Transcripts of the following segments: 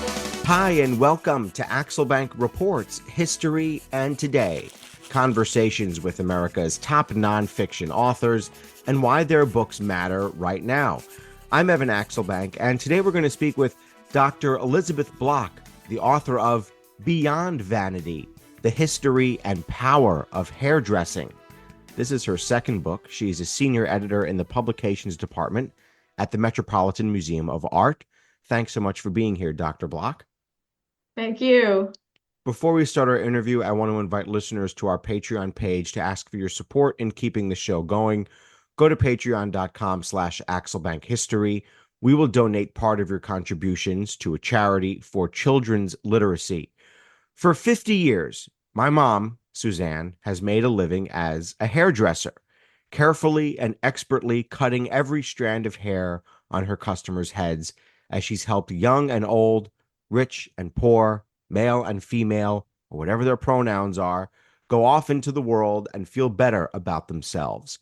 Hi, and welcome to Axelbank Reports History and Today, conversations with America's top nonfiction authors and why their books matter right now. I'm Evan Axelbank, and today we're going to speak with Dr. Elizabeth Block, the author of Beyond Vanity, The History and Power of Hairdressing. This is her second book. She's a senior editor in the publications department at the Metropolitan Museum of Art. Thanks so much for being here, Dr. Block. Thank you. Before we start our interview, I want to invite listeners to our Patreon page to ask for your support in keeping the show going. Go to patreon.com/AxelbankHistory. We will donate part of your contributions to a charity for children's literacy. For 50 years, my mom, Suzanne, has made a living as a hairdresser, carefully and expertly cutting every strand of hair on her customers' heads as she's helped young and old, rich and poor, male and female, or whatever their pronouns are, go off into the world and feel better about themselves.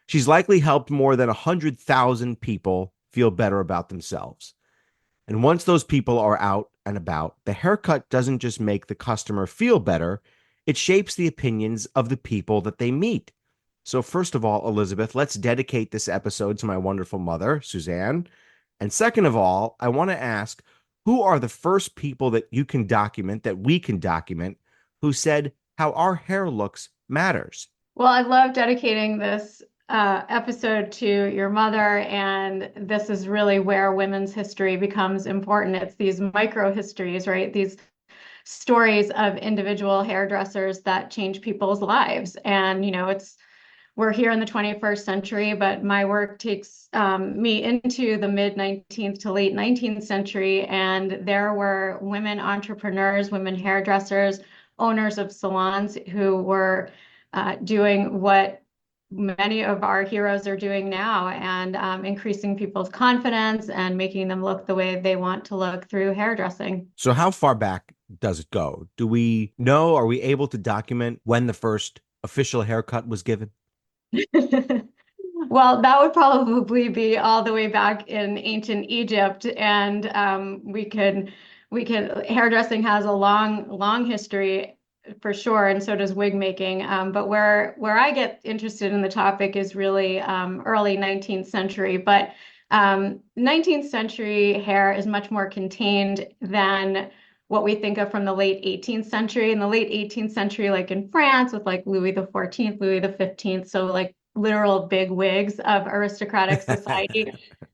She's likely helped more than 100,000 people feel better about themselves. And once those people are out and about, the haircut doesn't just make the customer feel better, it shapes the opinions of the people that they meet. So, first of all, Elizabeth, let's dedicate this episode to my wonderful mother, Suzanne. And second of all, I want to ask, who are the first people that you can document, that we can document, who said how our hair looks matters? Well, I love dedicating this episode to your mother, and this is really where women's history becomes important. It's these micro histories, right? These stories of individual hairdressers that change people's lives. And, we're here in the 21st century, but my work takes me into the mid 19th to late 19th century. And there were women entrepreneurs, women hairdressers, owners of salons who were doing what many of our heroes are doing now and increasing people's confidence and making them look the way they want to look through hairdressing. So, how far back does it go? Do we know? Are we able to document when the first official haircut was given? Well, that would probably be all the way back in ancient Egypt, and we could hairdressing has a long history for sure, and so does wig making. But where I get interested in the topic is really early 19th century. But 19th century hair is much more contained than what we think of from the late 18th century. In the late 18th century, like in France with like Louis the 14th, Louis the 15th, so like literal big wigs of aristocratic society.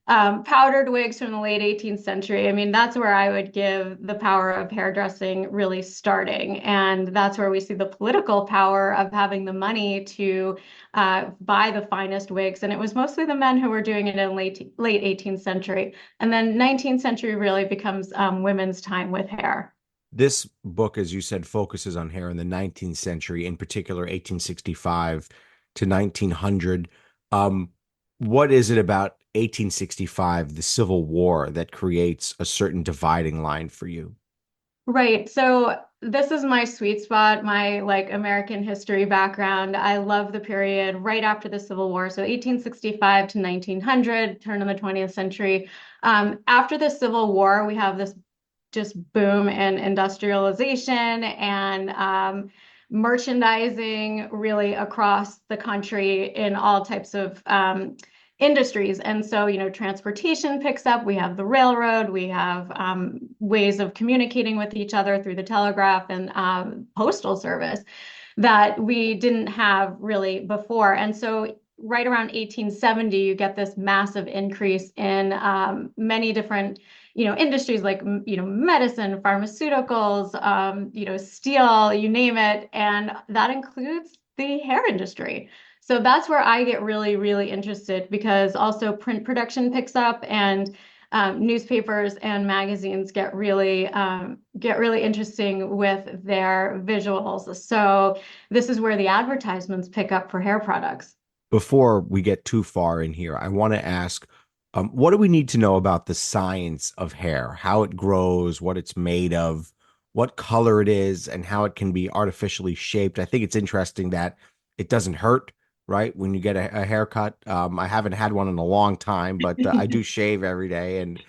Powdered wigs from the late 18th century. I mean, that's where I would give the power of hairdressing really starting. And that's where we see the political power of having the money to buy the finest wigs. And it was mostly the men who were doing it in late 18th century. And then 19th century really becomes women's time with hair. This book, as you said, focuses on hair in the 19th century, in particular 1865 to 1900. What is it about 1865, the Civil War, that creates a certain dividing line for you? Right. So this is my sweet spot, my like American history background. I love the period right after the Civil War. So 1865 to 1900, turn of the 20th century. After the Civil War, we have this just boom in industrialization and merchandising really across the country in all types of industries. And so, transportation picks up. We have the railroad. We have ways of communicating with each other through the telegraph and postal service that we didn't have really before. And so, right around 1870, you get this massive increase in many different industries like, medicine, pharmaceuticals, steel, you name it. And that includes the hair industry. So that's where I get really, really interested because also print production picks up and newspapers and magazines get really interesting with their visuals. So this is where the advertisements pick up for hair products. Before we get too far in here, I want to ask, what do we need to know about the science of hair, how it grows, what it's made of, what color it is, and how it can be artificially shaped? I think it's interesting that it doesn't hurt, right, when you get a haircut. I haven't had one in a long time, but I do shave every day, and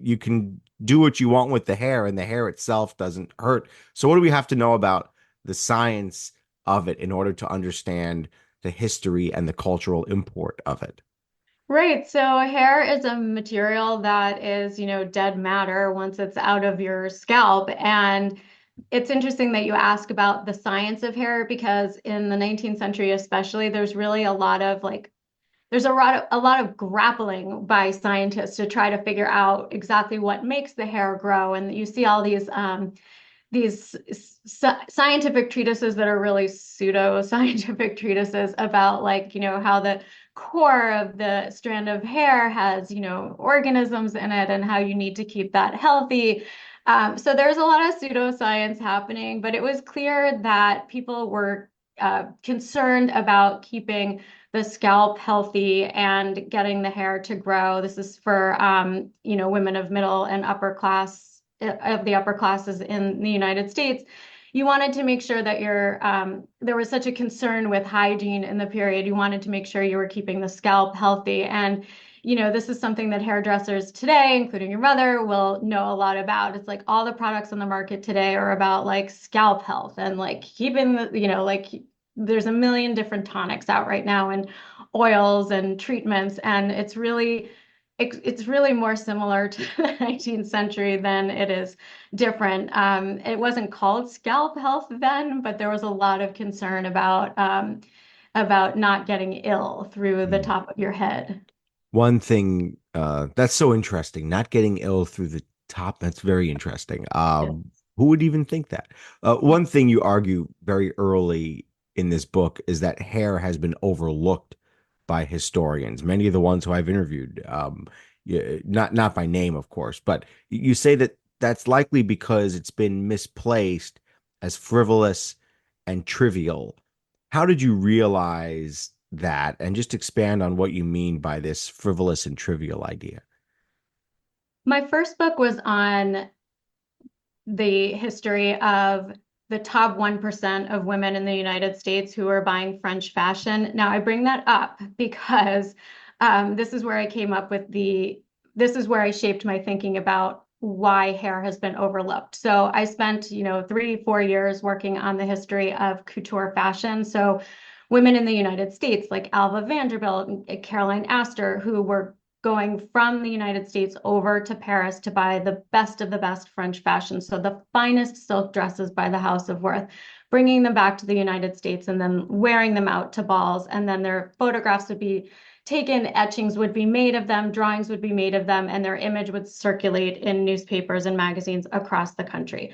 you can do what you want with the hair, and the hair itself doesn't hurt. So what do we have to know about the science of it in order to understand the history and the cultural import of it? Right. So hair is a material that is, dead matter once it's out of your scalp. And it's interesting that you ask about the science of hair because in the 19th century, especially, there's really a lot of there's a lot of grappling by scientists to try to figure out exactly what makes the hair grow. And you see all these scientific treatises that are really pseudo scientific treatises about how the core of the strand of hair has organisms in it and how you need to keep that healthy. So there's a lot of pseudoscience happening, but it was clear that people were concerned about keeping the scalp healthy and getting the hair to grow. This is for women of middle and upper class of the upper classes in the United States. You wanted to make sure that there was such a concern with hygiene in the period. You wanted to make sure you were keeping the scalp healthy. And, this is something that hairdressers today, including your mother, will know a lot about. It's like all the products on the market today are about like scalp health and like keeping there's a million different tonics out right now and oils and treatments. And it's really more similar to the 19th century than it is different. It wasn't called scalp health then, but there was a lot of concern about not getting ill through the Mm. top of your head. One thing that's so interesting, not getting ill through the top. That's very interesting. Yeah. Who would even think that? One thing you argue very early in this book is that hair has been overlooked by historians. Many of the ones who I've interviewed, not by name, of course, but you say that that's likely because it's been misplaced as frivolous and trivial. How did you realize that? And just expand on what you mean by this frivolous and trivial idea. My first book was on the history of the top 1% of women in the United States who are buying French fashion. Now, I bring that up because this is where I came up with this is where I shaped my thinking about why hair has been overlooked. So I spent, 3, 4 years working on the history of couture fashion. So women in the United States like Alva Vanderbilt and Caroline Astor, who were going from the United States over to Paris to buy the best of the best French fashion. So the finest silk dresses by the House of Worth, bringing them back to the United States and then wearing them out to balls. And then their photographs would be taken, etchings would be made of them, drawings would be made of them, and their image would circulate in newspapers and magazines across the country.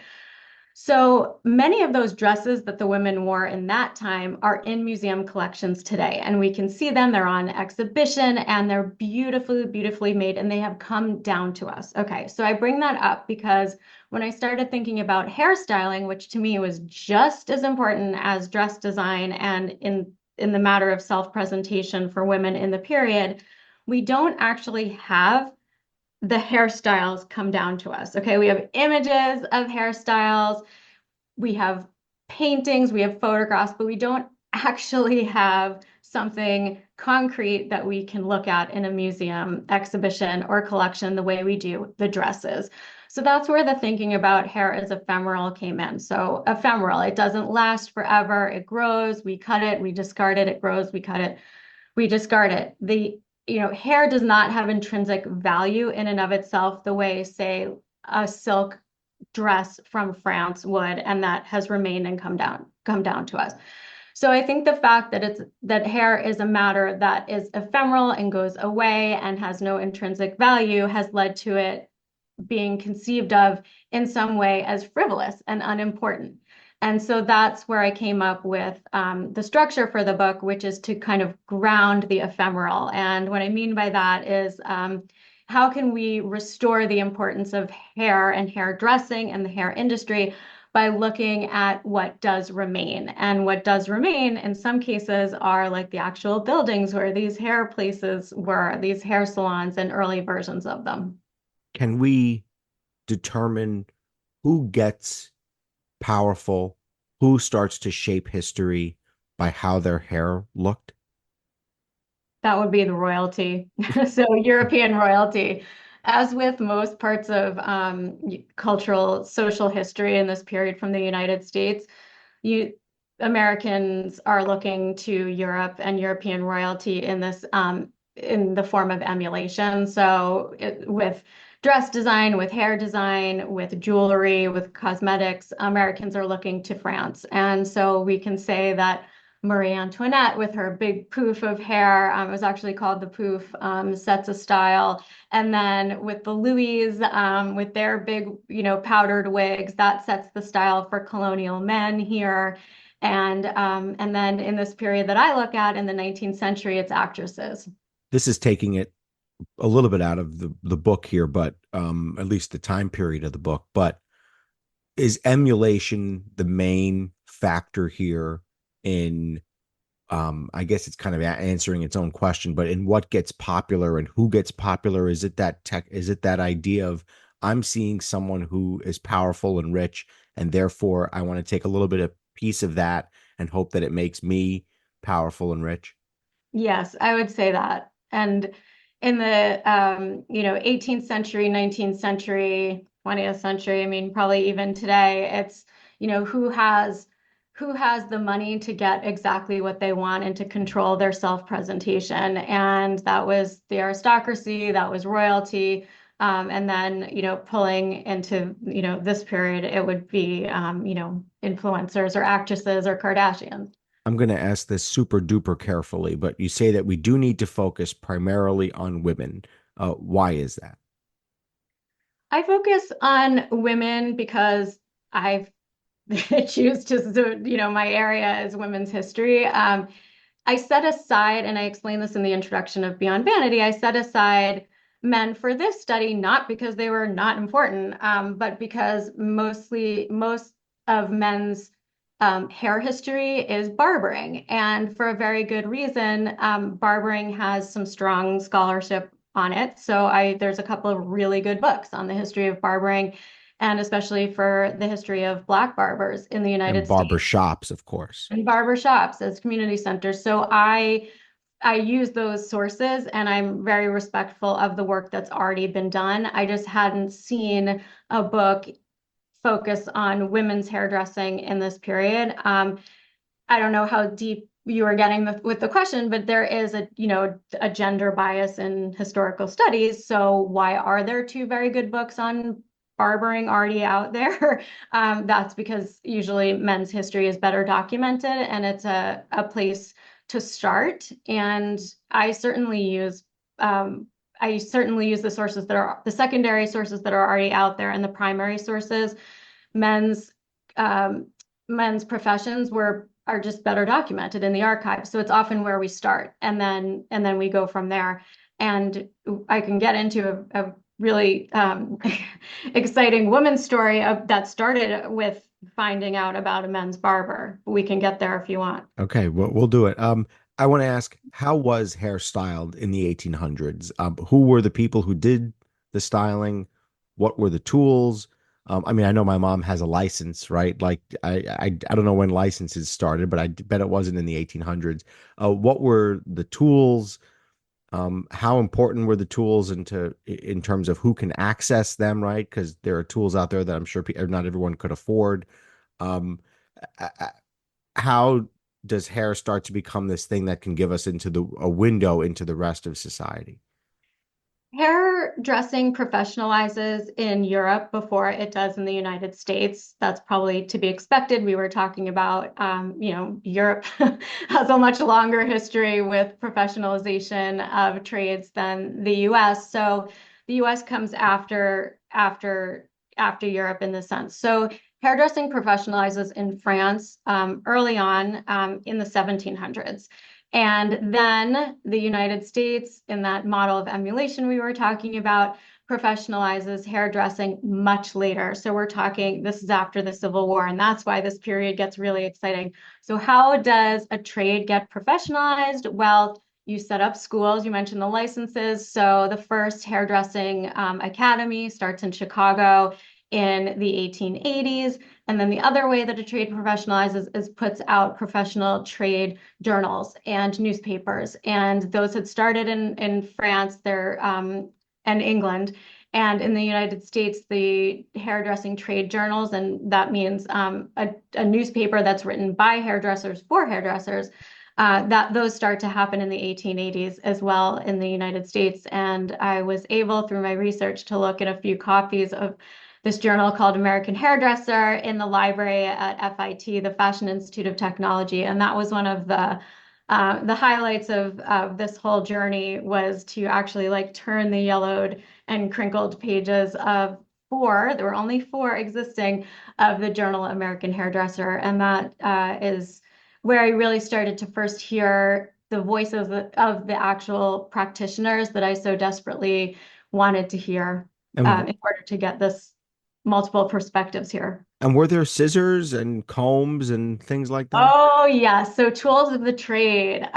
So many of those dresses that the women wore in that time are in museum collections today, and we can see them. They're on exhibition and they're beautifully, beautifully made, and they have come down to us. Okay, so I bring that up because when I started thinking about hairstyling, which to me was just as important as dress design and in the matter of self-presentation for women in the period, we don't actually have the hairstyles come down to us. Okay, we have images of hairstyles, we have paintings, we have photographs, but we don't actually have something concrete that we can look at in a museum exhibition or collection the way we do the dresses. So that's where the thinking about hair as ephemeral came in. So ephemeral, it doesn't last forever, it grows, we cut it, we discard it, it grows, we cut it, we discard it. Hair does not have intrinsic value in and of itself the way, say, a silk dress from France would, and that has remained and come down to us. So I think the fact that hair is a matter that is ephemeral and goes away and has no intrinsic value has led to it being conceived of in some way as frivolous and unimportant. And so that's where I came up with the structure for the book, which is to kind of ground the ephemeral. And what I mean by that is how can we restore the importance of hair and hairdressing and the hair industry by looking at what does remain. And what does remain in some cases are like the actual buildings where these hair places were, these hair salons and early versions of them. Can we determine who gets powerful, who starts to shape history by how their hair looked? That would be the royalty. So European royalty. As with most parts of cultural social history in this period from the United States, you Americans are looking to Europe and European royalty in this in the form of emulation. So with dress design, with hair design, with jewelry, with cosmetics, Americans are looking to France. And so we can say that Marie Antoinette with her big poof of hair, it was actually called the poof, sets a style. And then with the Louis, with their big, powdered wigs, that sets the style for colonial men here. And then in this period that I look at in the 19th century, it's actresses. This is taking it a little bit out of the book here, but at least the time period of the book. But is emulation the main factor here in I guess it's kind of answering its own question, but in what gets popular and who gets popular? Is it that is it that idea of I'm seeing someone who is powerful and rich, and therefore I want to take a little bit of piece of that and hope that it makes me powerful and rich? Yes, I would say that. And in the 18th century, 19th century, 20th century, I mean, probably even today, it's, who has the money to get exactly what they want and to control their self-presentation. And that was the aristocracy, that was royalty. And then, pulling into, this period, it would be, influencers or actresses or Kardashians. I'm going to ask this super duper carefully, but you say that we do need to focus primarily on women. Why is that? I focus on women because I choose to, my area is women's history. I set aside, and I explain this in the introduction of Beyond Vanity, I set aside men for this study, not because they were not important, but because most of men's hair history is barbering. And for a very good reason, barbering has some strong scholarship on it. So there's a couple of really good books on the history of barbering, and especially for the history of Black barbers in the And United barber States shops, of course. and barber shops as community centers. So I use those sources, and I'm very respectful of the work that's already been done. I just hadn't seen a book focus on women's hairdressing in this period. I don't know how deep you are getting with the question, but there is a gender bias in historical studies. So why are there two very good books on barbering already out there? That's because usually men's history is better documented, and it's a place to start. And I certainly use the sources that are the secondary sources that are already out there, and the primary sources. Men's um, men's professions are just better documented in the archives. So it's often where we start, and then we go from there. And I can get into a really exciting woman's story that started with finding out about a men's barber. We can get there if you want. Okay, we'll do it. I want to ask, how was hair styled in the 1800s? Who were the people who did the styling? What were the tools? I mean, I know my mom has a license, right? Like, I don't know when licenses started, but I bet it wasn't in the 1800s. What were the tools? How important were the tools in terms of who can access them, right? Because there are tools out there that I'm sure not everyone could afford. Um, how does hair start to become this thing that can give us into a window into the rest of society? Hairdressing professionalizes in Europe before it does in the United States. That's probably to be expected. We were talking about, Europe has a much longer history with professionalization of trades than the US. So the US comes after Europe in this sense. So hairdressing professionalizes in France early on in the 1700s. And then the United States, in that model of emulation we were talking about, professionalizes hairdressing much later. So we're talking, this is after the Civil War, and that's why this period gets really exciting. So how does a trade get professionalized? Well, you set up schools, you mentioned the licenses. So the first hairdressing academy starts in Chicago in the 1880s. And then the other way that a trade professionalizes is puts out professional trade journals and newspapers. And those had started in France. They're and England. And in the United States, the hairdressing trade journals, and that means a newspaper that's written by hairdressers for hairdressers, that those start to happen in the 1880s as well in the United States. And I was able, through my research, to look at a few copies of this journal called American Hairdresser in the library at FIT, the Fashion Institute of Technology. And that was one of the highlights of this whole journey, was to actually like turn the yellowed and crinkled pages of four, there were only four existing, of the journal American Hairdresser. And that is where I really started to first hear the voices of the actual practitioners that I so desperately wanted to hear And in order to get this multiple perspectives here. and were there scissors and combs and things like that? Oh, yes. So tools of the trade.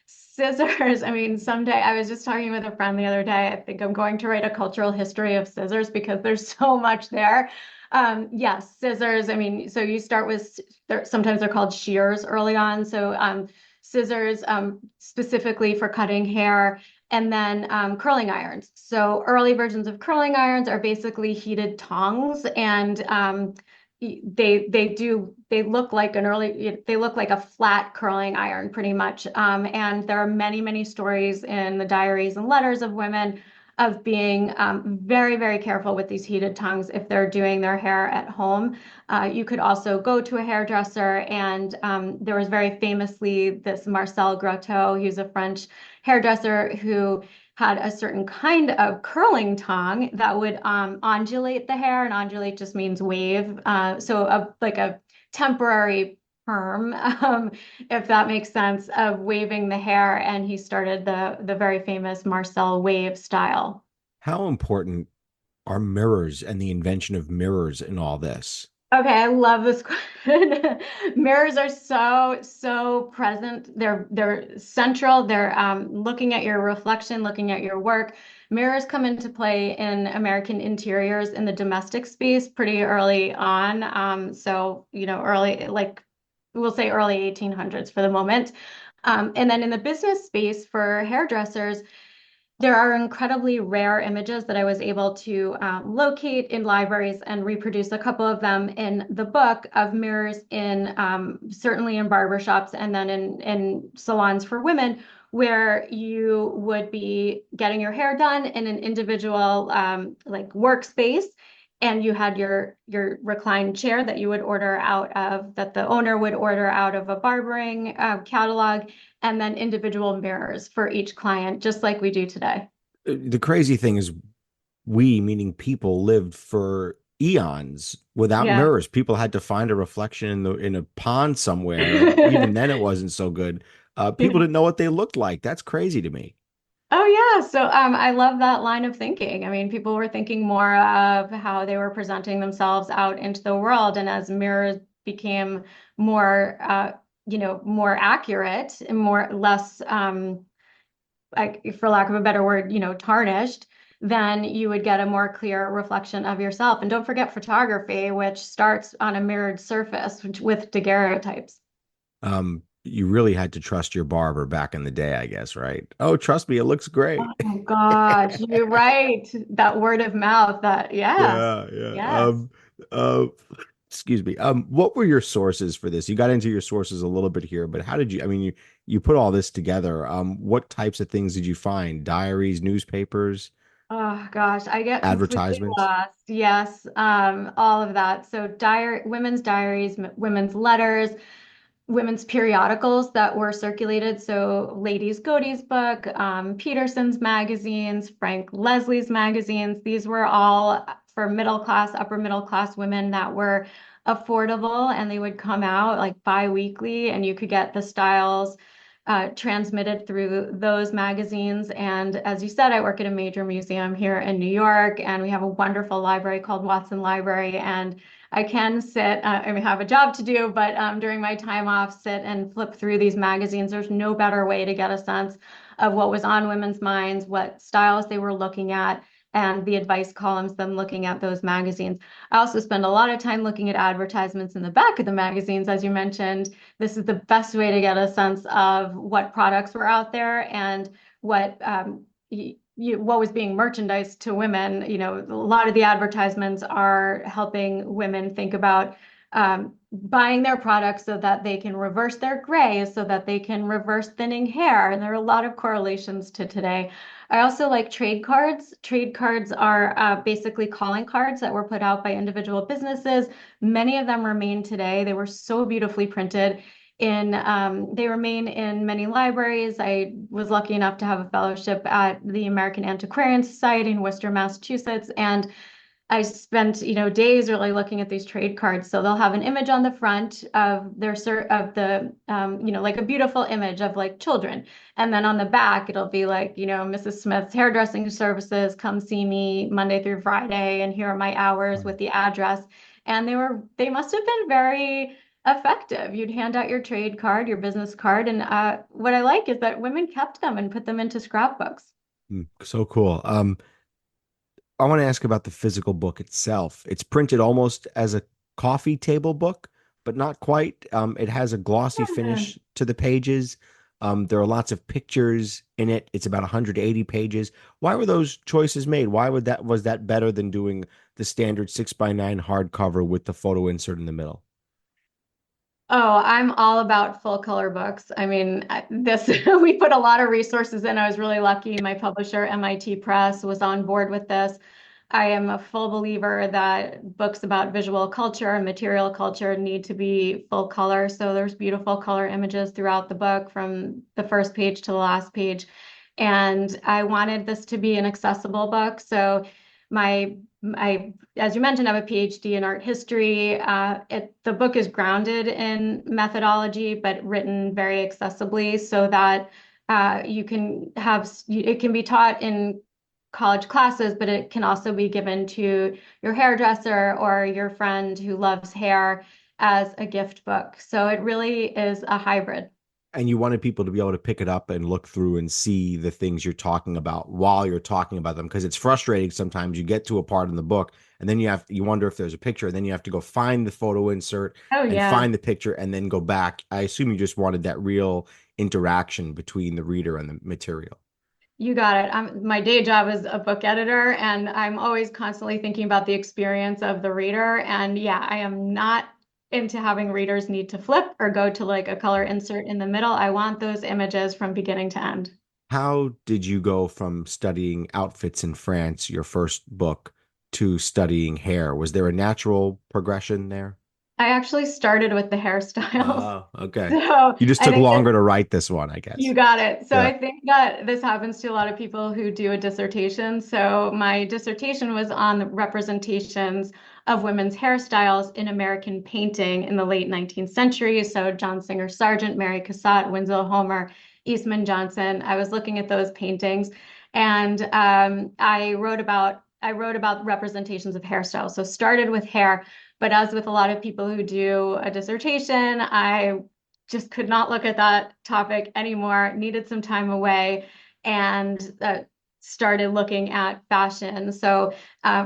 Scissors. I mean, someday I was just talking with a friend the other day. I think I'm going to write a cultural history of scissors because there's so much there. Yes, scissors. I mean, so you start with, sometimes they're called shears early on. So scissors specifically for cutting hair, and then curling irons. So early versions of curling irons are basically heated tongs, and they look like they look like a flat curling iron pretty much. And there are many stories in the diaries and letters of women of being very careful with these heated tongues if they're doing their hair at home. You could also go to a hairdresser, and there was very famously this Marcel Grotteau. He was a French hairdresser who had a certain kind of curling tongue that would undulate the hair, and undulate just means wave. Like a temporary perm, if that makes sense, of waving the hair. And he started the very famous Marcel wave style. How important are mirrors and the invention of mirrors in all this? Okay, I love this question. Mirrors are so present. They're central. They're looking at your reflection, looking at your work. Mirrors come into play in American interiors in the domestic space pretty early on. So, early, like we'll say early 1800s for the moment. And then in the business space for hairdressers, there are incredibly rare images that I was able to locate in libraries and reproduce a couple of them in the book, of mirrors in certainly in barbershops, and then in salons for women, where you would be getting your hair done in an individual like workspace. And you had your reclined chair that you would order out of, that the owner would order out of a barbering catalog, and then individual mirrors for each client, just like we do today. The crazy thing is, we, meaning people, lived for eons without Yeah. mirrors. People had to find a reflection in a pond somewhere, and even then it wasn't so good. People didn't know what they looked like. That's crazy to me. Oh yeah, so I love that line of thinking. I mean, people were thinking more of how they were presenting themselves out into the world, and as mirrors became more, more accurate and more less, like for lack of a better word, tarnished, then you would get a more clear reflection of yourself. And don't forget photography, which starts on a mirrored surface with daguerreotypes. You really had to trust your barber back in the day, I guess, right? Oh, trust me, it looks great. Oh gosh, you're right. That word of mouth, that yes, Yeah, yeah. yes. Uh, excuse me. What were your sources for this? You got into your sources a little bit here, but how did you, I mean, you put all this together. What types of things did you find? Diaries, newspapers, Oh gosh, I get completely advertisements? lost. Yes, all of that. So women's diaries, women's letters, women's periodicals that were circulated. So Ladies' Godey's book, Peterson's magazines, Frank Leslie's magazines. These were all for middle class, upper middle class women that were affordable, and they would come out like bi-weekly, and you could get the styles transmitted through those magazines. And as you said, I work at a major museum here in New York, and we have a wonderful library called Watson Library. And I can sit, I mean, have a job to do, but during my time off, sit and flip through these magazines. There's no better way to get a sense of what was on women's minds, what styles they were looking at, and the advice columns, them looking at those magazines. I also spend a lot of time looking at advertisements in the back of the magazines. As you mentioned, this is the best way to get a sense of what products were out there and what what was being merchandised to women. A lot of the advertisements are helping women think about buying their products so that they can reverse their gray, so that they can reverse thinning hair. And there are a lot of correlations to today. I also like trade cards. Trade cards are basically calling cards that were put out by individual businesses. Many of them remain today. They were so beautifully printed they remain in many libraries. I was lucky enough to have a fellowship at the American Antiquarian Society in Worcester, Massachusetts, and I spent, days really looking at these trade cards. So they'll have an image on the front of like a beautiful image of like children. And then on the back, it'll be like, Mrs. Smith's hairdressing services, come see me Monday through Friday, and here are my hours with the address. And they must have been very effective. You'd hand out your trade card, your business card. And what I like is that women kept them and put them into scrapbooks. So cool. I want to ask about the physical book itself. It's printed almost as a coffee table book, but not quite. It has a glossy Yeah. finish to the pages. There are lots of pictures in it. It's about 180 pages. Why were those choices made? Why was that better than doing the standard 6x9 hardcover with the photo insert in the middle? Oh, I'm all about full color books. I mean, this we put a lot of resources in. I was really lucky. My publisher, MIT Press, was on board with this. I am a full believer that books about visual culture and material culture need to be full color. So there's beautiful color images throughout the book from the first page to the last page. And I wanted this to be an accessible book. So my as you mentioned, I have a PhD in art history. The book is grounded in methodology, but written very accessibly so that it can be taught in college classes, but it can also be given to your hairdresser or your friend who loves hair as a gift book. So it really is a hybrid. And you wanted people to be able to pick it up and look through and see the things you're talking about while you're talking about them, because it's frustrating sometimes. You get to a part in the book and then you wonder if there's a picture, and then you have to go find the photo insert Oh, and yeah. find the picture and then go back. I assume you just wanted that real interaction between the reader and the material. You got it. My day job is a book editor, and I'm always constantly thinking about the experience of the reader. And yeah, I am not into having readers need to flip or go to like a color insert in the middle. I want those images from beginning to end. How did you go from studying outfits in France, your first book, to studying hair? Was there a natural progression there? I actually started with the hairstyles. Oh, okay. So You just I took think longer to write this one, I you guess. got it. So Yeah. I think that this happens to a lot of people who do a dissertation. So my dissertation was on the representations of women's hairstyles in American painting in the late 19th century. So John Singer Sargent, Mary Cassatt, Winslow Homer, Eastman Johnson. I was looking at those paintings, and I wrote about representations of hairstyles. So started with hair, but as with a lot of people who do a dissertation, I just could not look at that topic anymore, needed some time away, and started looking at fashion. So,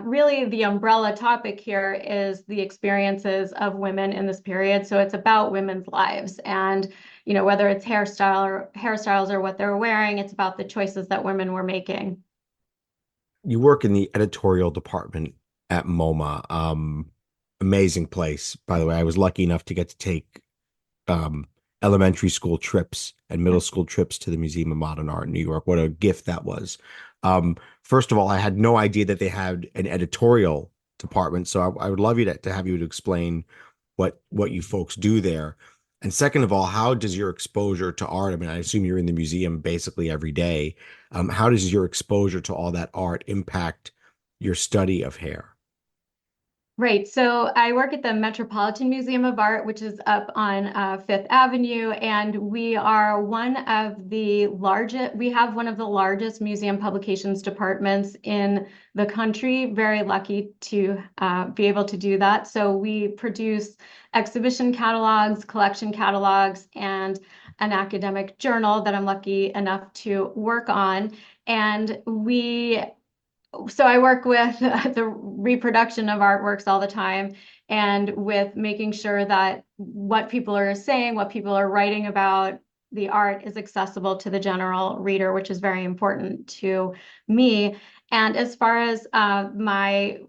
really, the umbrella topic here is the experiences of women in this period. So, it's about women's lives. And, whether it's hairstyles or what they're wearing, it's about the choices that women were making. You work in the editorial department at MoMA. Amazing place, by the way. I was lucky enough to get to take um, elementary school trips and middle school trips to the Museum of Modern Art in New York. What a gift that was. First of all, I had no idea that they had an editorial department, so I would love to have you to explain what you folks do there. And second of all, how does your exposure to art? I mean, I assume you're in the museum basically every day. How does your exposure to all that art impact your study of hair? Right. So I work at the Metropolitan Museum of Art, which is up on Fifth Avenue, and we are we have one of the largest museum publications departments in the country. Very lucky to be able to do that. So we produce exhibition catalogs, collection catalogs, and an academic journal that I'm lucky enough to work on. And so I work with the reproduction of artworks all the time, and with making sure that what people are saying, what people are writing about the art is accessible to the general reader, which is very important to me. And as far as my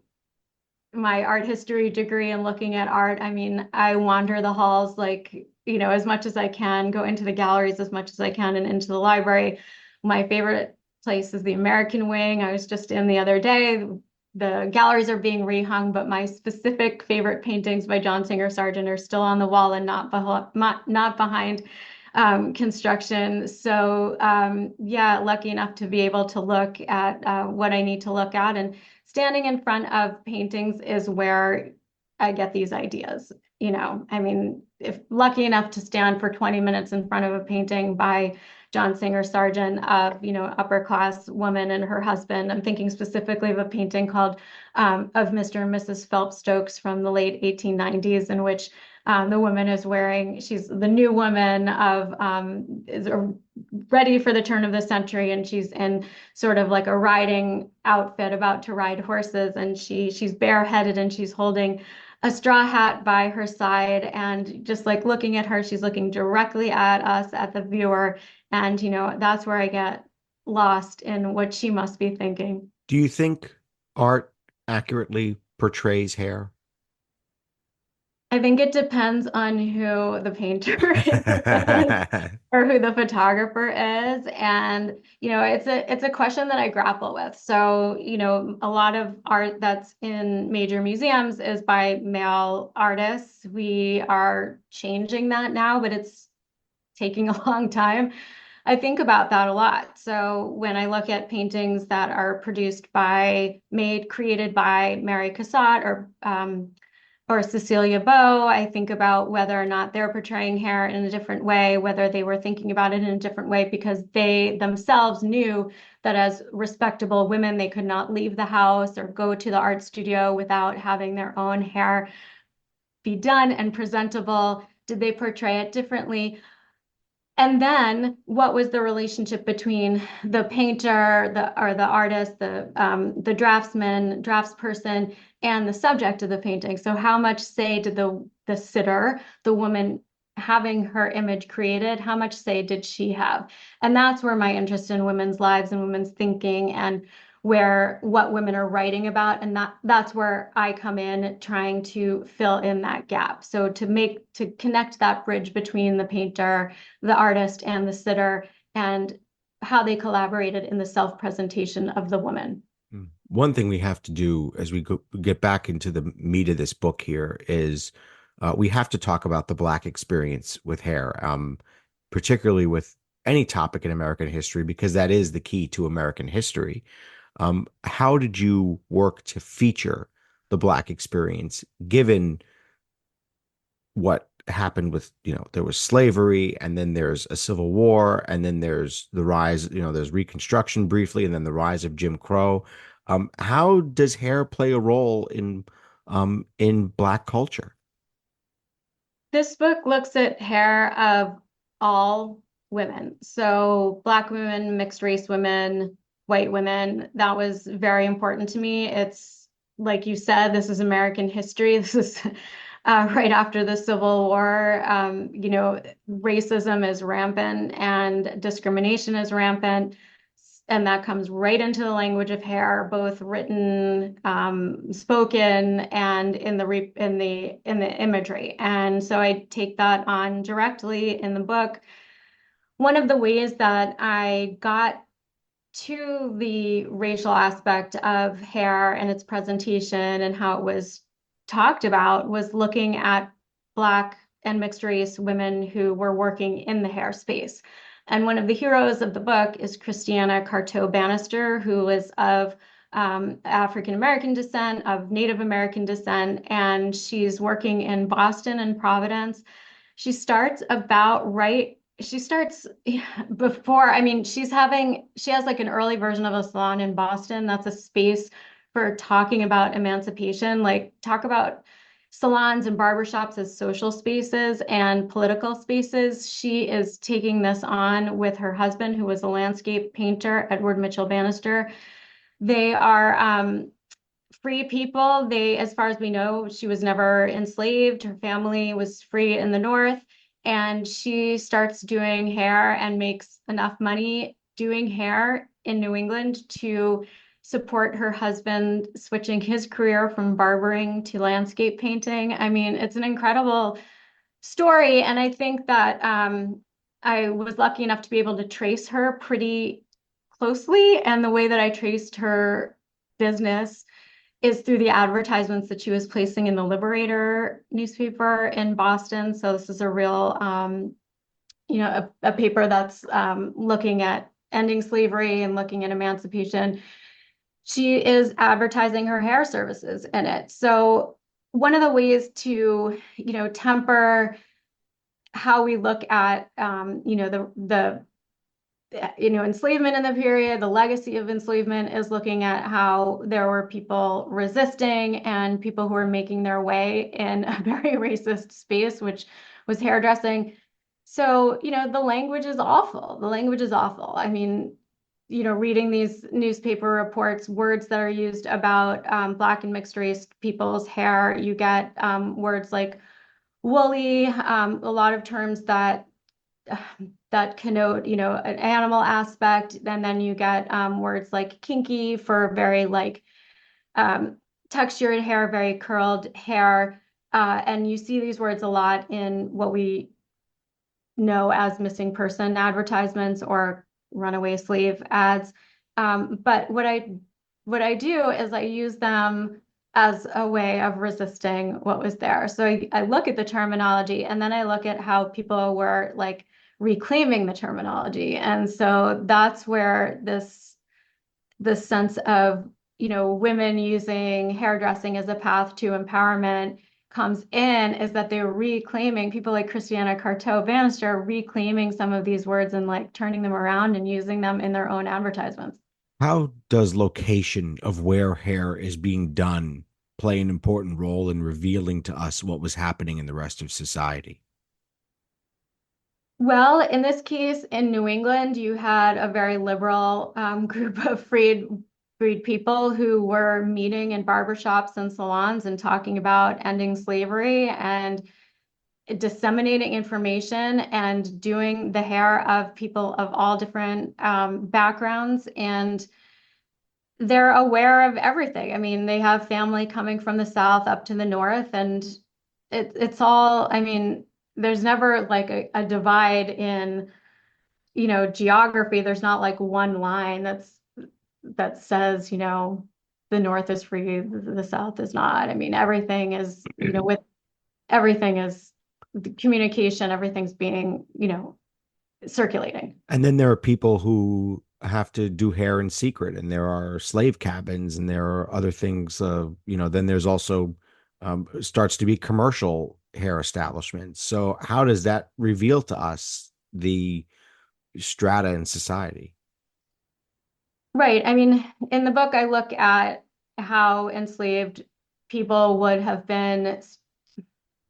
art history degree and looking at art, I mean, I wander the halls like, as much as I can, go into the galleries as much as I can and into the library. My favorite place is the American Wing. I was just in the other day. The galleries are being rehung, but my specific favorite paintings by John Singer Sargent are still on the wall and not behind construction. So yeah, lucky enough to be able to look at what I need to look at. And standing in front of paintings is where I get these ideas. I mean, if lucky enough to stand for 20 minutes in front of a painting by John Singer Sargent of, upper class woman and her husband. I'm thinking specifically of a painting called of Mr. and Mrs. Phelps Stokes from the late 1890s, in which the woman is she's the new woman of, is ready for the turn of the century, and she's in sort of like a riding outfit about to ride horses, and she's bareheaded and she's holding a straw hat by her side, and just like looking at her, she's looking directly at us, at the viewer, and that's where I get lost in what she must be thinking. Do you think art accurately portrays hair? I think it depends on who the painter is or who the photographer is. And, it's a question that I grapple with. So, a lot of art that's in major museums is by male artists. We are changing that now, but it's taking a long time. I think about that a lot. So when I look at paintings that are created by Mary Cassatt or Cecilia Beau, I think about whether or not they're portraying hair in a different way, whether they were thinking about it in a different way because they themselves knew that as respectable women, they could not leave the house or go to the art studio without having their own hair be done and presentable. Did they portray it differently? And then what was the relationship between the painter, the artist, the draftsperson, and the subject of the painting? So how much say did the sitter, the woman having her image created, how much say did she have? And that's where my interest in women's lives and women's thinking and what women are writing about, and that's where I come in trying to fill in that gap. So to connect that bridge between the painter, the artist, and the sitter, and how they collaborated in the self-presentation of the woman. One thing we have to do as we get back into the meat of this book here is we have to talk about the Black experience with hair, particularly with any topic in American history, because that is the key to American history. How did you work to feature the Black experience, given what happened with, there was slavery, and then there's a civil war, and then there's the rise, there's Reconstruction briefly, and then the rise of Jim Crow. How does hair play a role in Black culture? This book looks at hair of all women. So Black women, mixed race women, white women. That was very important to me. It's like you said, this is American history. This is right after the Civil War. Racism is rampant and discrimination is rampant. And that comes right into the language of hair, both written, spoken, and in the imagery. And so I take that on directly in the book. One of the ways that I got to the racial aspect of hair and its presentation and how it was talked about was looking at Black and mixed race women who were working in the hair space. And one of the heroes of the book is Christiana Carteau Bannister, who is of African American descent, of Native American descent, and she's working in Boston and Providence. She starts about right she starts before, I mean, she has like an early version of a salon in Boston. That's a space for talking about emancipation, like talk about salons and barbershops as social spaces and political spaces. She is taking this on with her husband, who was a landscape painter, Edward Mitchell Bannister. They are free people. As far as we know, she was never enslaved. Her family was free in the North. and she starts doing hair and makes enough money doing hair in New England to support her husband switching his career from barbering to landscape painting. I mean, it's an incredible story, and I think that I was lucky enough to be able to trace her pretty closely, and the way that I traced her business is through the advertisements that she was placing in the Liberator newspaper in Boston. So this is a real, a paper that's looking at ending slavery and looking at emancipation. She is advertising her hair services in it. So one of the ways to, temper how we look at, enslavement in the period, the legacy of enslavement is looking at how there were people resisting and people who were making their way in a very racist space, which was hairdressing. So, the language is awful. The language is awful. I mean, reading these newspaper reports, words that are used about Black and mixed race people's hair, you get words like woolly, a lot of terms that connote, an animal aspect. And then you get words like kinky for very like textured hair, very curled hair. And you see these words a lot in what we know as missing person advertisements or runaway slave ads. But what I do is I use them as a way of resisting what was there. So I look at the terminology, and then I look at how people were like reclaiming the terminology. And so that's where this sense of, women using hairdressing as a path to empowerment comes in, is that they're reclaiming, people like Christiana Carto Bannister reclaiming some of these words and like turning them around and using them in their own advertisements. How does location of where hair is being done play an important role in revealing to us what was happening in the rest of society? Well, in this case, in New England, you had a very liberal group of freed people who were meeting in barbershops and salons and talking about ending slavery and disseminating information and doing the hair of people of all different backgrounds. And they're aware of everything. I mean, they have family coming from the South up to the North, and it's all, I mean, there's never like a divide in, geography. There's not like one line that says, the North is free, the South is not. I mean, everything is, with everything is the communication, everything's being, circulating. And then there are people who have to do hair in secret, and there are slave cabins, and there are other things. Then there's also starts to be commercial hair establishments. So how does that reveal to us the strata in society? Right. I mean, in the book, I look at how enslaved people would have been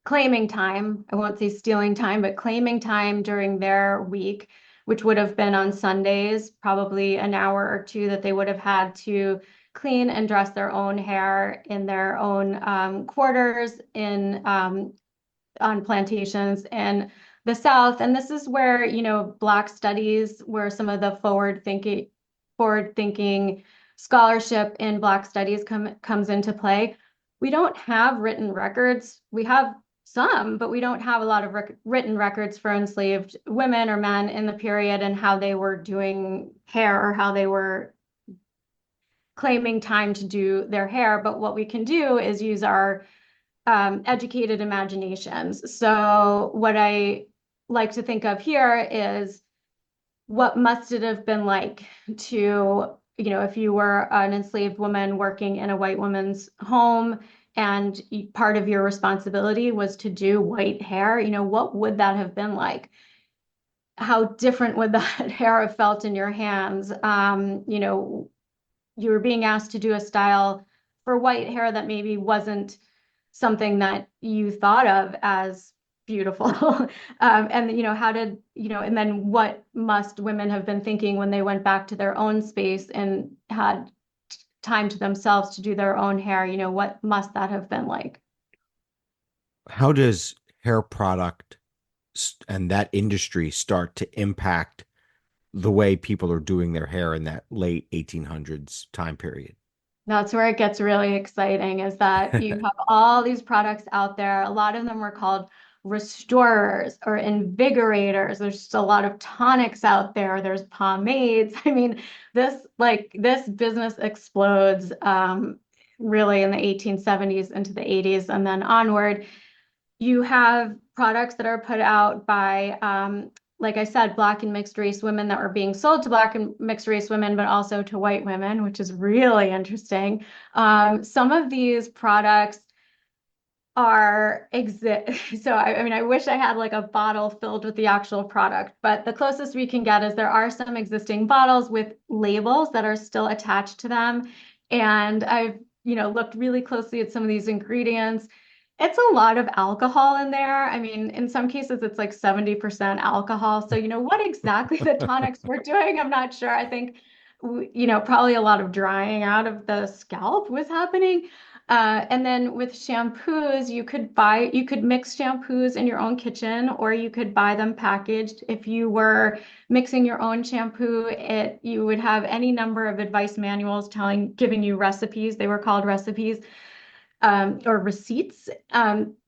claiming time. I won't say stealing time, but claiming time during their week, which would have been on Sundays, probably an hour or two that they would have had to clean and dress their own hair in their own quarters in on plantations in the South. And this is where, Black studies, where some of the forward thinking scholarship in Black studies comes into play. We don't have written records. We have some, but we don't have a lot of written records for enslaved women or men in the period and how they were doing hair or how they were claiming time to do their hair. But what we can do is use our educated imaginations. So what I like to think of here is, what must it have been like to, if you were an enslaved woman working in a white woman's home and part of your responsibility was to do white hair, what would that have been like? How different would that hair have felt in your hands? You were being asked to do a style for white hair that maybe wasn't something that you thought of as beautiful. And, how did, and then what must women have been thinking when they went back to their own space and had time to themselves to do their own hair? What must that have been like? How does hair product and that industry start to impact the way people are doing their hair in that late 1800s time period. That's where it gets really exciting is that you have all these products out there. A lot of them were called restorers or invigorators. There's just a lot of tonics out there. There's pomades. I mean, this business explodes really in the 1870s into the 80s and then onward. You have products that are put out by, like I said, Black and mixed race women that were being sold to Black and mixed race women, but also to white women, which is really interesting. Some of these products are exist. So I mean, I wish I had like a bottle filled with the actual product, but the closest we can get is there are some existing bottles with labels that are still attached to them. And I've, looked really closely at some of these ingredients. It's a lot of alcohol in there. I mean, in some cases, it's like 70% alcohol. So, what exactly the tonics were doing, I'm not sure. I think, probably a lot of drying out of the scalp was happening. And then with shampoos, you could mix shampoos in your own kitchen, or you could buy them packaged. If you were mixing your own shampoo, you would have any number of advice manuals giving you recipes. They were called recipes or receipts,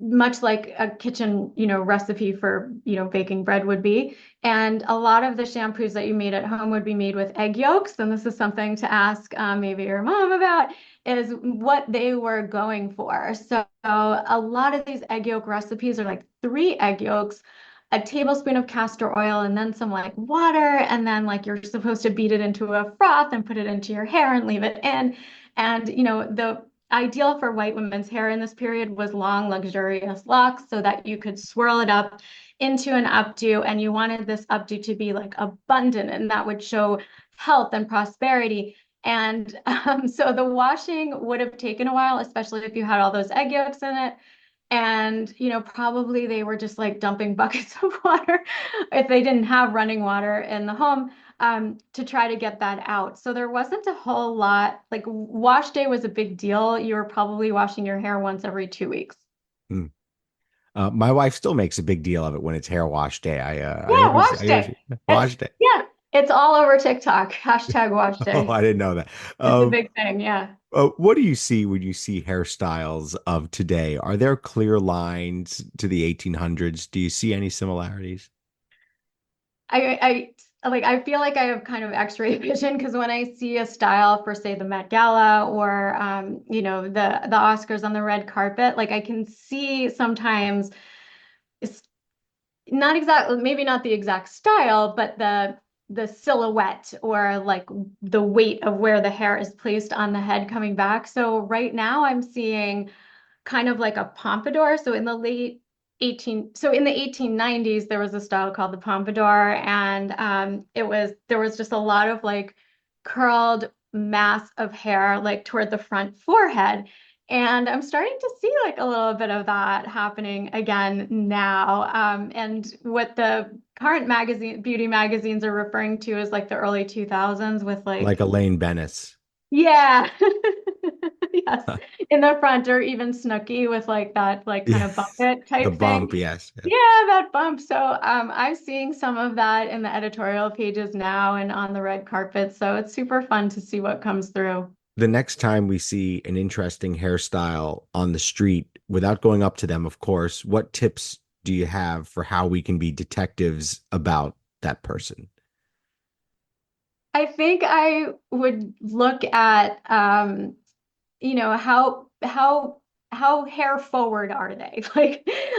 much like a kitchen, recipe for, baking bread would be. And a lot of the shampoos that you made at home would be made with egg yolks. And this is something to ask maybe your mom about, is what they were going for. So a lot of these egg yolk recipes are like 3 egg yolks, a tablespoon of castor oil, and then some like water. And then like you're supposed to beat it into a froth and put it into your hair and leave it in. And, the ideal for white women's hair in this period was long, luxurious locks so that you could swirl it up into an updo. And you wanted this updo to be like abundant and that would show health and prosperity. And so the washing would have taken a while, especially if you had all those egg yolks in it. And, probably they were just like dumping buckets of water if they didn't have running water in the home to try to get that out. So there wasn't a whole lot, like wash day was a big deal. You were probably washing your hair once every 2 weeks. Hmm. My wife still makes a big deal of it when it's hair wash day. Yeah, wash I always day. wash day. Yeah, it's all over TikTok. Hashtag wash Oh, day. I didn't know that. It's a big thing. Yeah. What do you see when you see hairstyles of today? Are there clear lines to the 1800s? Do you see any similarities? I feel like I have kind of X-ray vision because when I see a style for say the Met Gala or the Oscars on the red carpet, like I can see sometimes it's not exactly maybe not the exact style, but the silhouette or like the weight of where the hair is placed on the head coming back. So right now I'm seeing kind of like a pompadour. So in the 1890s, there was a style called the pompadour, and there was just a lot of like curled mass of hair like toward the front forehead. And I'm starting to see like a little bit of that happening again now. And what the current beauty magazines are referring to is like the early 2000s with Like like, Elaine Bennis. yeah. Yes, in the front or even Snooki with like that like kind Yeah. of bucket The type bump, thing. yes. Yeah, that bump. So I'm seeing some of that in the editorial pages now and on the red carpet. So it's super fun to see what comes through. The next time we see an interesting hairstyle on the street, without going up to them, of course, what tips do you have for how we can be detectives about that person? I think I would look at how hair forward are they?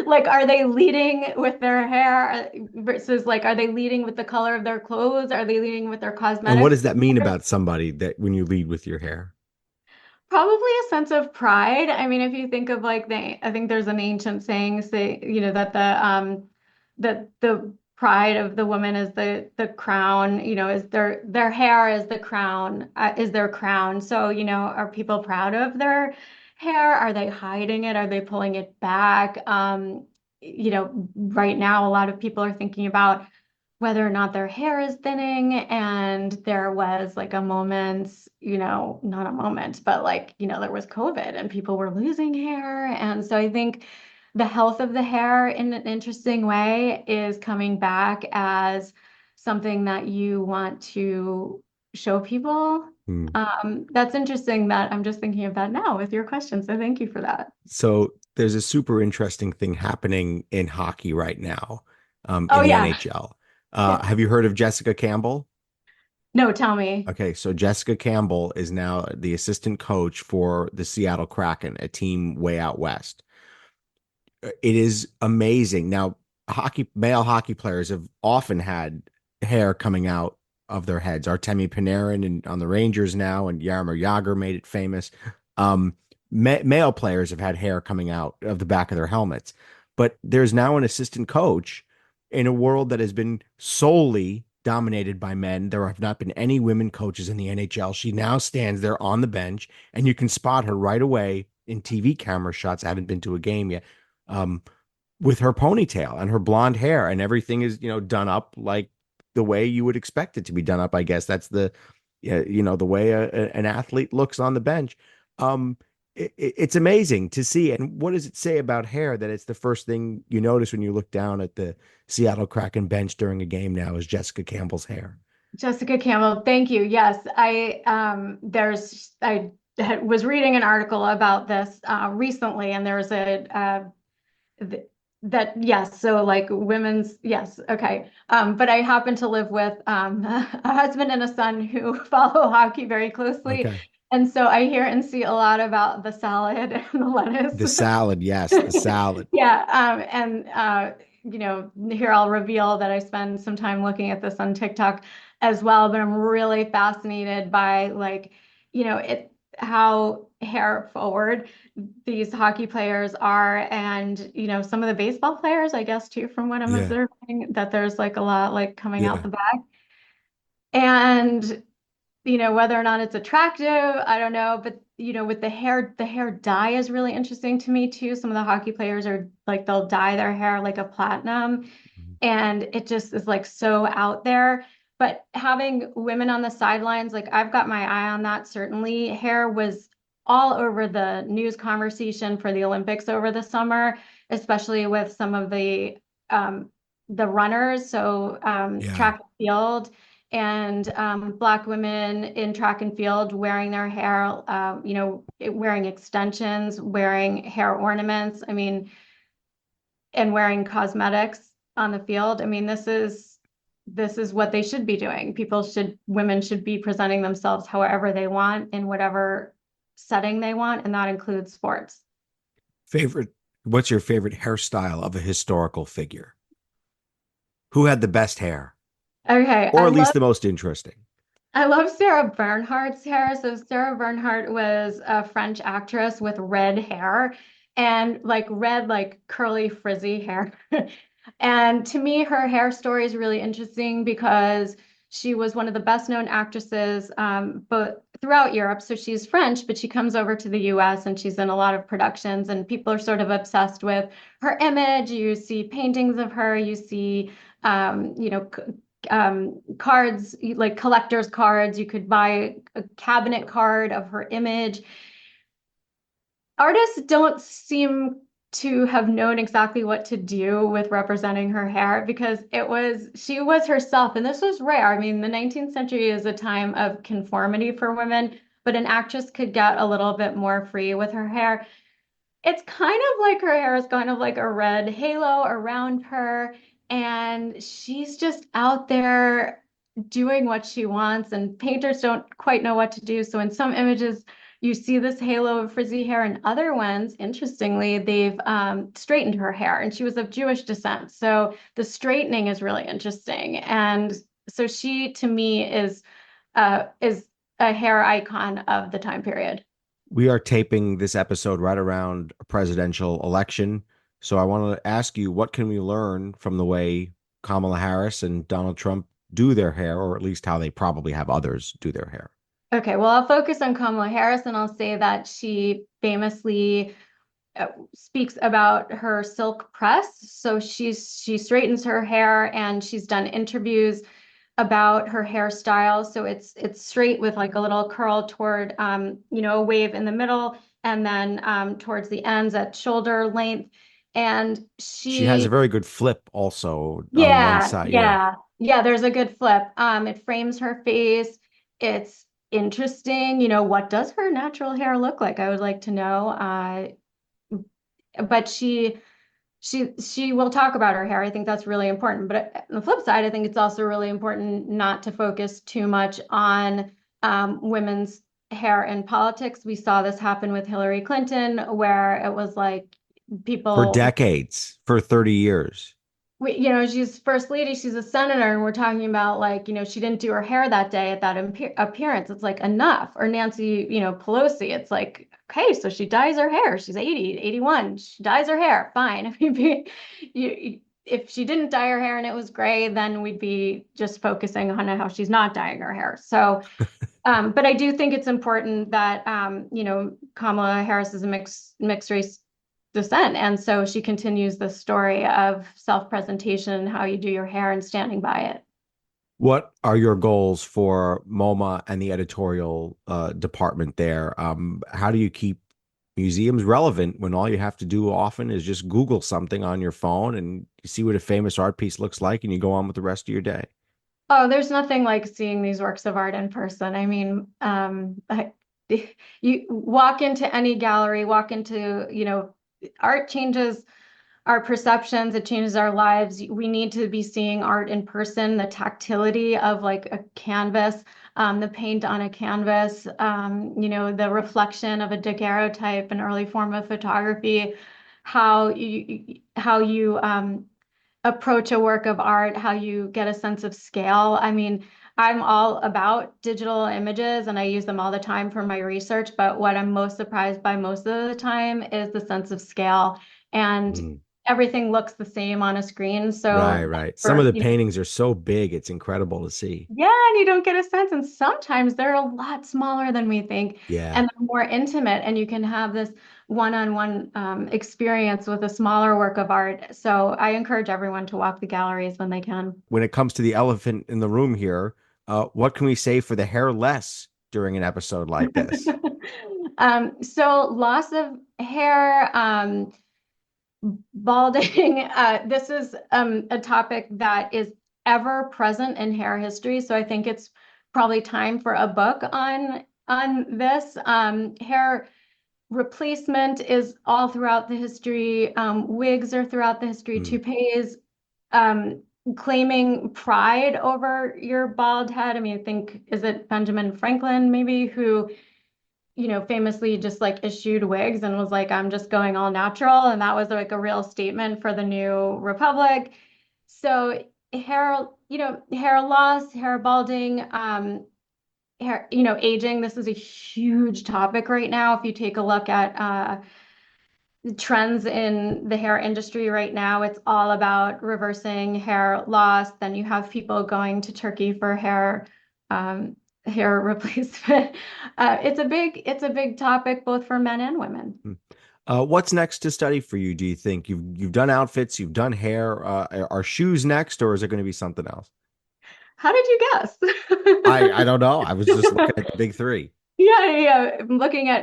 Like are they leading with their hair versus like are they leading with the color of their clothes? Are they leading with their And what cosmetics? does that mean about somebody that when you lead with your hair? Probably a sense of pride. I mean, if you think of like I think there's an ancient saying say, that the pride of the woman is the crown, is their hair is the crown, is their crown. So, are people proud of their hair? Are they hiding it? Are they pulling it back? Right now a lot of people are thinking about whether or not their hair is thinning. And there was like a moment, not a moment, but like, there was COVID and people were losing hair. And so I think the health of the hair in an interesting way is coming back as something that you want to show people. Hmm. That's interesting that I'm just thinking of that now with your question. So thank you for that. So there's a super interesting thing happening in hockey right now, Oh in the yeah. NHL. Yeah. Have you heard of Jessica Campbell? No, tell me. Okay, so Jessica Campbell is now the assistant coach for the Seattle Kraken, a team way out west. It is amazing. Now, male hockey players have often had hair coming out of their heads. Artemi Panarin and on the Rangers now, and Jaromir Jagr made it famous. Um, Male players have had hair coming out of the back of their helmets, but there's now an assistant coach in a world that has been solely dominated by men. There have not been any women coaches in the NHL. She now stands there on the bench, and you can spot her right away in TV camera shots. I haven't been to a game yet, um, with her ponytail and her blonde hair, and everything is, done up like the way you would expect it to be done up. I guess that's the way an athlete looks on the bench. Um, it's amazing to see. And what does it say about hair that it's the first thing you notice when you look down at the Seattle Kraken bench during a game now is Jessica Campbell's hair? Jessica Campbell, thank you. Yes, was reading an article about this recently, and there's th that yes, so like women's yes, okay. But I happen to live with a husband and a son who follow hockey very closely, Okay. and so I hear and see a lot about the salad and the lettuce. The salad, yes, the salad. Yeah, and here I'll reveal that I spend some time looking at this on TikTok as well, but I'm really fascinated by like, it how hair forward these hockey players are, and some of the baseball players, I guess too, from what I'm Yeah, observing, that there's like a lot like coming out yeah, the back. And whether or not it's attractive, I don't know. But with the hair dye is really interesting to me too. Some of the hockey players are like they'll dye their hair like a platinum, and it just is like so out there. But having women on the sidelines, like I've got my eye on that. Certainly, hair was all over the news conversation for the Olympics over the summer, especially with some of the runners. So yeah, track and field and Black women in track and field wearing their hair, wearing extensions, wearing hair ornaments. I mean, and wearing cosmetics on the field. I mean, this is what they should be doing. Women should be presenting themselves however they want in whatever setting they want, and that includes sports. favorite. What's your favorite hairstyle of a historical figure? Who had the best hair, Okay, or at least the most interesting? I love Sarah Bernhardt's hair. So Sarah Bernhardt was a French actress with red hair and like red, like curly, frizzy hair. And to me, her hair story is really interesting because she was one of the best known actresses, both throughout Europe. So she's French, but she comes over to the US and she's in a lot of productions, and people are sort of obsessed with her image. You see paintings of her, you see, um, you know, cards, like collector's cards. You could buy a cabinet card of her image. Artists don't seem to have known exactly what to do with representing her hair because she was herself, and this was rare. I mean, the 19th century is a time of conformity for women, but an actress could get a little bit more free with her hair. It's kind of like her hair is kind of like a red halo around her, and she's just out there doing what she wants, and painters don't quite know what to do. So in some images, you see this halo of frizzy hair, and other ones, interestingly, they've straightened her hair, and she was of Jewish descent. So the straightening is really interesting. And so she, to me, is a hair icon of the time period. We are taping this episode right around a presidential election. So I want to ask you, what can we learn from the way Kamala Harris and Donald Trump do their hair, or at least how they probably have others do their hair? Okay, well, I'll focus on Kamala Harris, and I'll say that she famously speaks about her silk press. So she straightens her hair, and she's done interviews about her hairstyle. So it's straight with like a little curl toward a wave in the middle, and then towards the ends at shoulder length. And She has a she, very good flip also on one yeah, side. Yeah. yeah, yeah, there's a good flip. It frames her face. It's interesting. What does her natural hair look like? I would like to know. But she will talk about her hair. I think that's really important. But on the flip side, I think it's also really important not to focus too much on women's hair in politics. We saw this happen with Hillary Clinton, where it was like For people, decades, for 30 years. she's first lady, she's a senator, and we're talking about like, she didn't do her hair that day at that appearance. It's like enough. Or Nancy, Pelosi, it's like, okay, so she dyes her hair. She's 80, 81. She dyes her hair. Fine. I mean, if she didn't dye her hair and it was gray, then we'd be just focusing on how she's not dyeing her hair. So, but I do think it's important that, Kamala Harris is a mixed race descent. And so she continues the story of self-presentation, how you do your hair and standing by it. What are your goals for MoMA and the editorial department there? How do you keep museums relevant when all you have to do often is just Google something on your phone and you see what a famous art piece looks like and you go on with the rest of your day? Oh, there's nothing like seeing these works of art in person. I mean, you walk into any gallery, walk into, art changes our perceptions, it changes our lives. We need to be seeing art in person, the tactility of like a canvas, the paint on a canvas, the reflection of a daguerreotype, an early form of photography, how you approach a work of art, how you get a sense of scale. I mean, I'm all about digital images and I use them all the time for my research, but what I'm most surprised by most of the time is the sense of scale. And Mm. everything looks the same on a screen. Right, So right. Some of for, the paintings are so big, it's incredible to see. yeah, and you don't get a sense. And sometimes they're a lot smaller than we think, Yeah. and they're more intimate, and you can have this one-on-one experience with a smaller work of art. So I encourage everyone to walk the galleries when they can. When it comes to the elephant in the room here, what can we say for the hairless during an episode like this? So loss of hair, balding, this is a topic that is ever present in hair history. So I think it's probably time for a book on this. Hair replacement is all throughout the history. Wigs are throughout the history. Mm. Toupees, um, claiming pride over your bald head. I mean, I think, is it Benjamin Franklin maybe, who famously just like issued wigs and was like, I'm just going all natural. And that was like a real statement for the new republic. So hair loss, hair balding, hair, aging. This is a huge topic right now. If you take a look at trends in the hair industry right now, it's all about reversing hair loss. Then you have people going to Turkey for um, hair replacement. It's a big topic both for men and women. Mm. What's next to study for you, do you think? You've done outfits, you've done hair. Are shoes next, or is it going to be something else? How did you guess? I don't know. I was just looking at the big three. Yeah, yeah, yeah.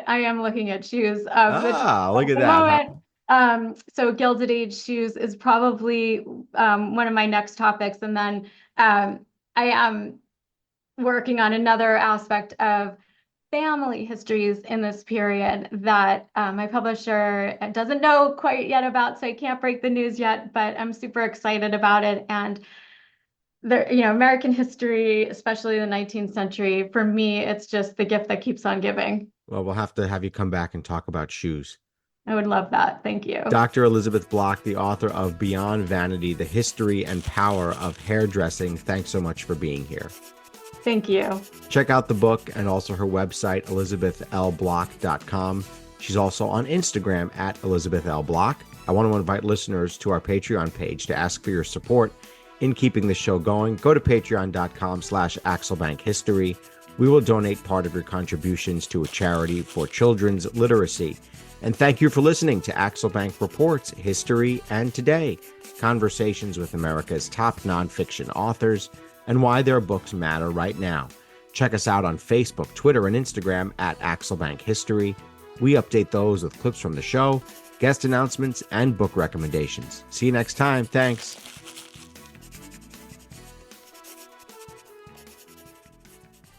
I am looking at shoes. But Ah, at look at the that. Huh? moment, so Gilded Age shoes is probably one of my next topics. And then I am working on another aspect of family histories in this period that my publisher doesn't know quite yet about, so I can't break the news yet, but I'm super excited about it. And American history, especially the 19th century, for me, it's just the gift that keeps on giving. Well, we'll have to have you come back and talk about shoes. I would love that. Thank you. Dr. Elizabeth Block, the author of Beyond Vanity, The History and Power of Hairdressing. Thanks so much for being here. Thank you. Check out the book and also her website, elizabethlblock.com. She's also on Instagram at Elizabeth L. Block. I want to invite listeners to our Patreon page to ask for your support in keeping the show going. Go to patreon.com/AxelBankHistory. We will donate part of your contributions to a charity for children's literacy. And thank you for listening to Axel Bank Reports, History and Today, conversations with America's top nonfiction authors and why their books matter right now. Check us out on Facebook, Twitter, and Instagram at Axel Bank History. We update those with clips from the show guest announcements, and book recommendations. See you next time. Thanks.